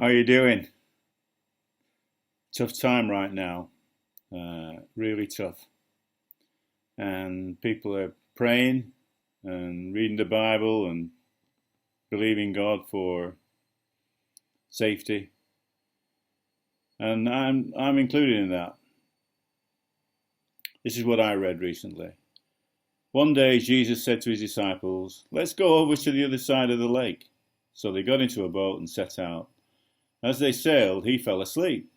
How are you doing? Tough time right now, really tough. And people are praying and reading the Bible and believing God for safety. And I'm included in that. This is what I read recently. One day Jesus said to his disciples, "Let's go over to the other side of the lake." So they got into a boat and set out. As they sailed, he fell asleep.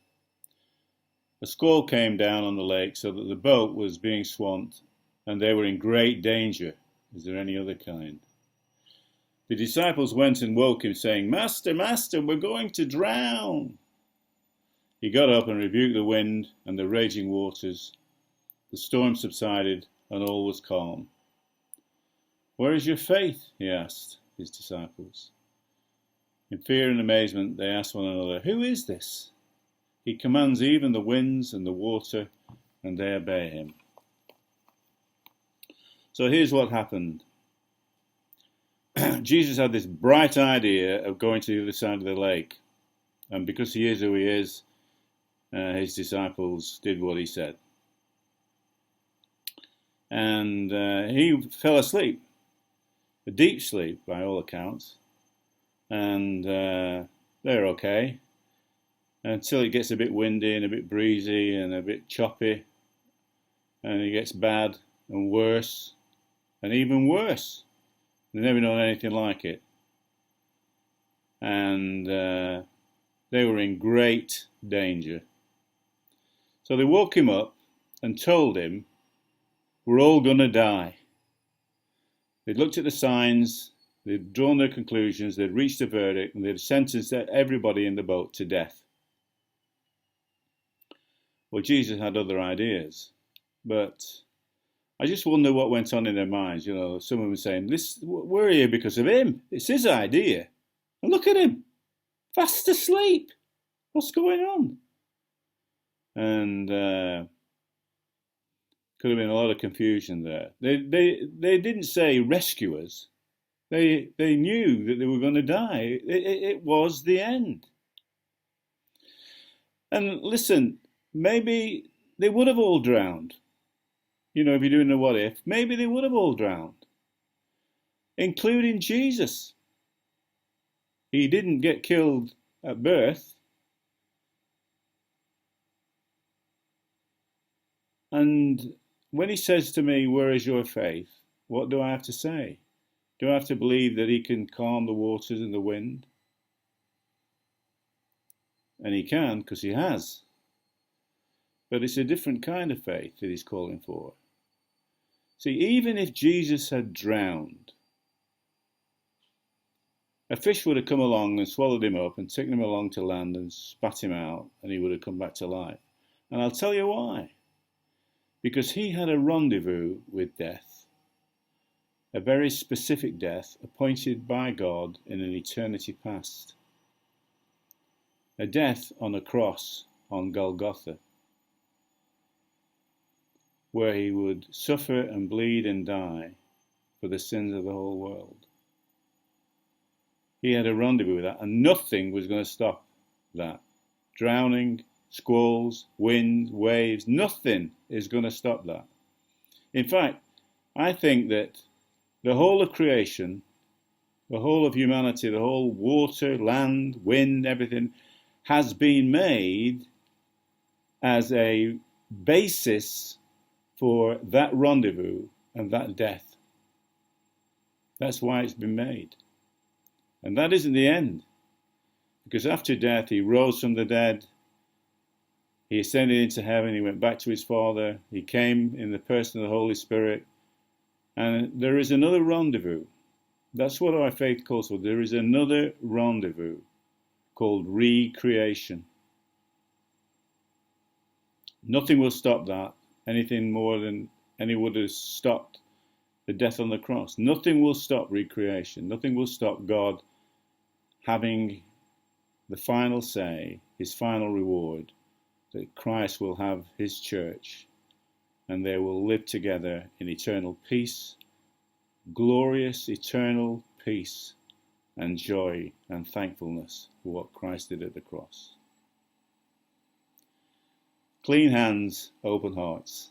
A squall came down on the lake so that the boat was being swamped and they were in great danger. Is there any other kind? The disciples went and woke him, saying, "Master, Master, we're going to drown." He got up and rebuked the wind and the raging waters. The storm subsided and all was calm. "Where is your faith?" he asked his disciples. In fear and amazement, they asked one another, "Who is this? He commands even the winds and the water, and they obey him." So here's what happened. Jesus had this bright idea of going to the other side of the lake. And because he is who he is, his disciples did what he said. And he fell asleep, a deep sleep by all accounts. And they're okay until it gets a bit windy and a bit breezy and a bit choppy, and it gets bad and worse and even worse. They've never known anything like it, and they were in great danger. So they woke him up and told him, "We're all going to die." They'd looked at the signs, they'd drawn their conclusions, they'd reached a verdict, and they'd sentenced everybody in the boat to death. Well, Jesus had other ideas, but I just wonder what went on in their minds. You know, some of them saying, "We're here because of him. It's his idea. And look at him, fast asleep. What's going on?" And could have been a lot of confusion there. They didn't say rescue us. They knew that they were going to die. It was the end. And listen, maybe they would have all drowned. You know, if you're doing a what if, maybe they would have all drowned, including Jesus. He didn't get killed at birth. And when he says to me, "Where is your faith?" what do I have to say? Do I have to believe that he can calm the waters and the wind? And he can, because he has. But it's a different kind of faith that he's calling for. See, even if Jesus had drowned, a fish would have come along and swallowed him up and taken him along to land and spat him out, and he would have come back to life. And I'll tell you why. Because he had a rendezvous with death, a very specific death appointed by God in an eternity past. A death on a cross on Golgotha, where he would suffer and bleed and die for the sins of the whole world. He had a rendezvous with that, and nothing was going to stop that. Drowning, squalls, winds, waves, nothing is going to stop that. In fact, I think that the whole of creation, the whole of humanity, the whole water, land, wind, everything has been made as a basis for that rendezvous and that death. That's why it's been made. And that isn't the end. Because after death, he rose from the dead. He ascended into heaven. He went back to his Father. He came in the person of the Holy Spirit. And there is another rendezvous. That's what our faith calls for. There is another rendezvous called recreation. Nothing will stop that. Anything more than any would have stopped the death on the cross. Nothing will stop recreation. Nothing will stop God having the final say, his final reward, that Christ will have his church and they will live together in eternal peace, glorious eternal peace and joy and thankfulness for what Christ did at the cross. Clean hands, open hearts.